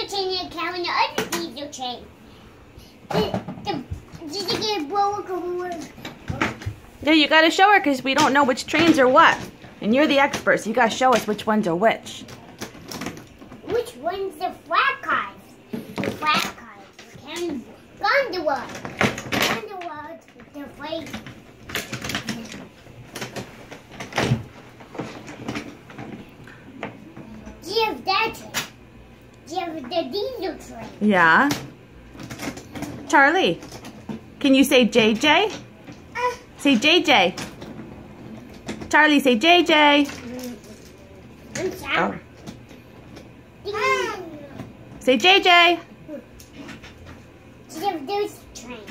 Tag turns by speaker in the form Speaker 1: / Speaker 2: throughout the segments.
Speaker 1: diesel train and carrying the other diesel train. Did you get broken?
Speaker 2: Yeah, you gotta show her because we don't know which trains are what. And you're the expert, so you gotta show us which ones are which.
Speaker 1: Which one's the flat cars? The flat cars. Carrying gondolas. Gondolas with the freight. Do you have that train? Do you have the diesel train?
Speaker 2: Yeah. Charlie, can you say JJ? Say JJ. Charlie, say JJ.
Speaker 1: I'm sorry.
Speaker 2: Say JJ.
Speaker 1: Do you have those trains?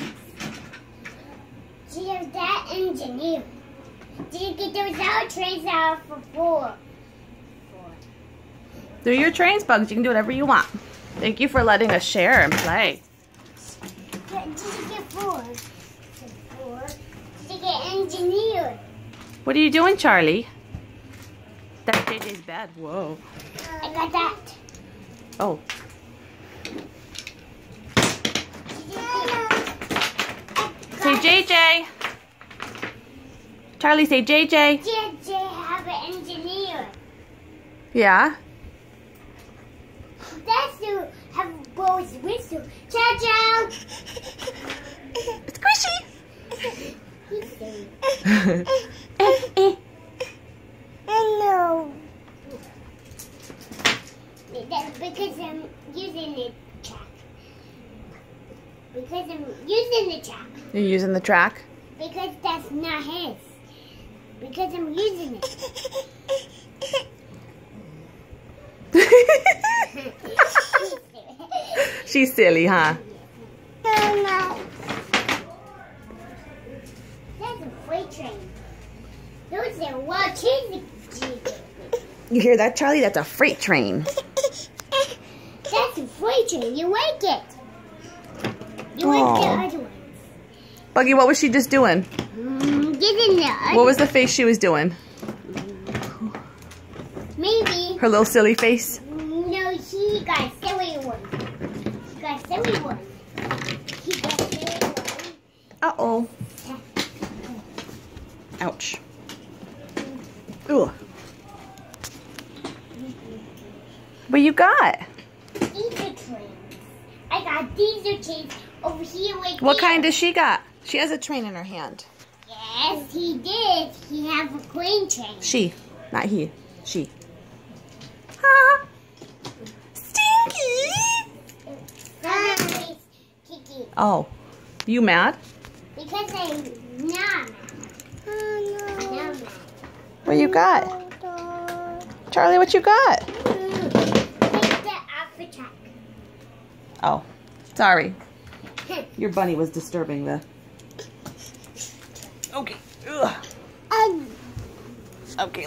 Speaker 1: Do you have that engineer? Did you get those other trains out for 4?
Speaker 2: They're your trains, Bugs. You can do whatever you want. Thank you for letting us share and play.
Speaker 1: Did you get 4? 4. Did you get engineer?
Speaker 2: What are you doing, Charlie? That's JJ's bed. Whoa.
Speaker 1: I got that.
Speaker 2: Oh. Say JJ. Charlie, say JJ.
Speaker 1: JJ have an engineer.
Speaker 2: Yeah.
Speaker 1: That's to have Bo's whistle. Ciao, ciao.
Speaker 2: It's squishy.
Speaker 1: He's saying.
Speaker 2: Hello.
Speaker 1: That's because I'm using the track. Because I'm using the track.
Speaker 2: You're using the track?
Speaker 1: Because that's not his. Because I'm using it.
Speaker 2: She's silly, huh?
Speaker 1: That's a freight train. Those are wild cheesy.
Speaker 2: You hear that, Charlie? That's a freight train.
Speaker 1: That's a freight train. You like it. You like the other ones.
Speaker 2: Buggy, what was she just doing?
Speaker 1: Get in there.
Speaker 2: What was the face she was doing?
Speaker 1: Maybe.
Speaker 2: Her little silly face?
Speaker 1: No, she got silly one. She got silly one. She got silly one.
Speaker 2: Uh-oh. Ouch. Ugh. What you got?
Speaker 1: Diesel trains. I got diesel trains over here with
Speaker 2: What kind does she got? She has a train in her hand.
Speaker 1: Yes, he did. He has a crane train.
Speaker 2: She, not he. She. Ah, Stinky!
Speaker 1: Kiki.
Speaker 2: Oh, you mad?
Speaker 1: Because I'm not mad. I'm not mad.
Speaker 2: What you got? Charlie, what you got?
Speaker 1: Take that off the track.
Speaker 2: Oh, sorry. Your bunny was disturbing the... Okay. Ugh. Okay,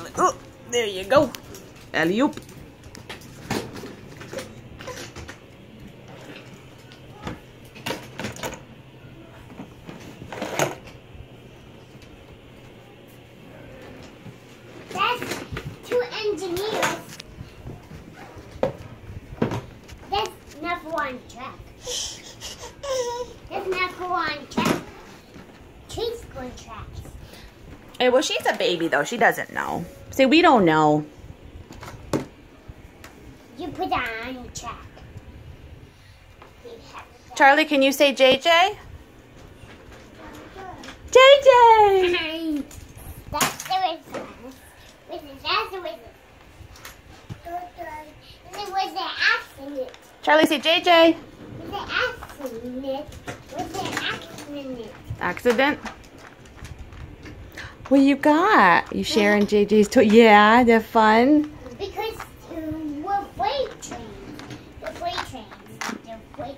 Speaker 2: there you go. Alley-oop.
Speaker 1: That's 2 engineers. That's not for one track. That's not for one track. Trees going tracks.
Speaker 2: Hey, well, she's a baby, though. She doesn't know. See, we don't know.
Speaker 1: You put that on the track.
Speaker 2: Charlie, can you say JJ? JJ!
Speaker 1: That's the whistle. That's the whistle. It was an accident.
Speaker 2: Charlie, say JJ.
Speaker 1: It was an accident. It was an accident.
Speaker 2: Accident? What you got? You sharing JJ's toy? Yeah, they're fun.
Speaker 1: Because we're freight trains. The freight trains. The freight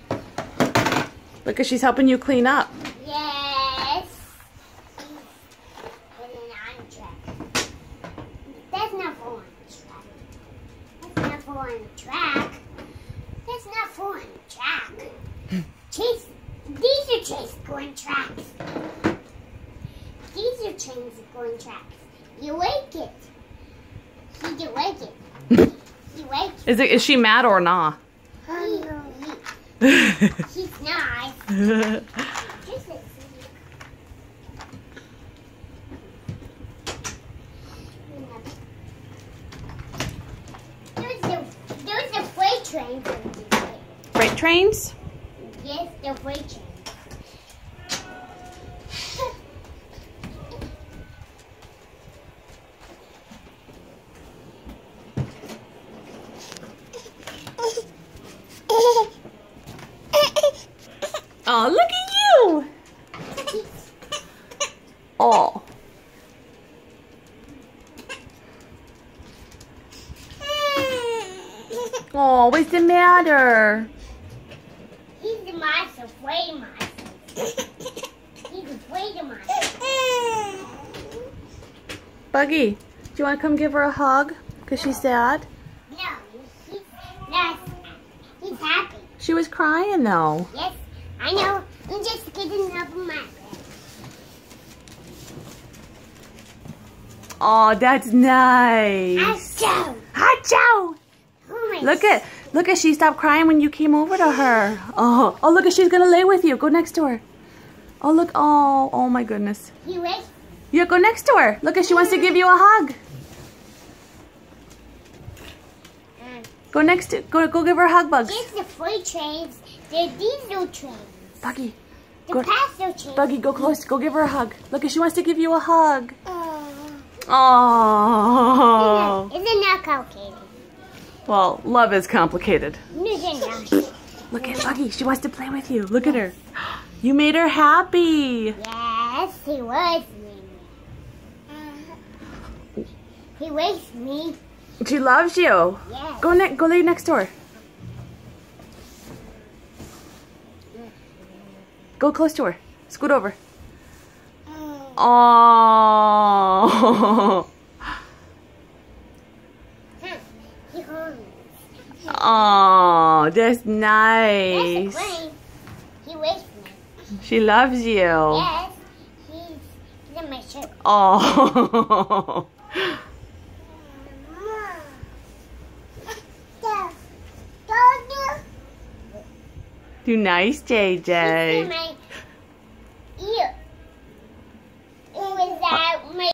Speaker 1: trains.
Speaker 2: Look, she's helping you clean up.
Speaker 1: Yes. Put it on track. That's not for one track. That's not for one track. That's not for one track. Chase. These are chase going tracks. These are trains going tracks. You like it. You like it. You like it.
Speaker 2: Is she mad or not?
Speaker 1: He's nice. Just like those are freight trains.
Speaker 2: Freight trains?
Speaker 1: Yes, the freight trains.
Speaker 2: Oh, look at you! Oh. Oh, what's the matter?
Speaker 1: He's the monster, way monster. He's afraid of monster.
Speaker 2: Buggie, do you want to come give her a hug? Because she's sad?
Speaker 1: No, he's not. He's happy.
Speaker 2: She was crying though.
Speaker 1: Yes, I know. I'm just getting up in my bed.
Speaker 2: Oh, that's nice.
Speaker 1: Achoo!
Speaker 2: Achoo!
Speaker 1: Oh my
Speaker 2: Look at she stopped crying when you came over to her. Oh, look at she's gonna lay with you. Go next to her. Oh look, oh my goodness.
Speaker 1: He wakes.
Speaker 2: Yeah, go next to her. Look at she wants to give you a hug. Go give her a hug, Bugs.
Speaker 1: There's the freight trains. There's diesel trains.
Speaker 2: Buggie.
Speaker 1: The passenger trains.
Speaker 2: Buggie, go close. Go give her a hug. Look at she wants to give you a hug. Oh.
Speaker 1: Isn't that complicated?
Speaker 2: Well, love is complicated.
Speaker 1: No, they're not.
Speaker 2: Look at Buggie. She wants to play with you. Look at her. You made her happy.
Speaker 1: Yes, he was me. He wakes me.
Speaker 2: She loves you.
Speaker 1: Yes.
Speaker 2: Go lay next to her. Go close to her. Scoot over. Oh.
Speaker 1: He holds me.
Speaker 2: Oh, that's nice.
Speaker 1: That's a He wakes me.
Speaker 2: She loves you.
Speaker 1: Yes. He's in my shirt.
Speaker 2: Oh. Too nice, JJ.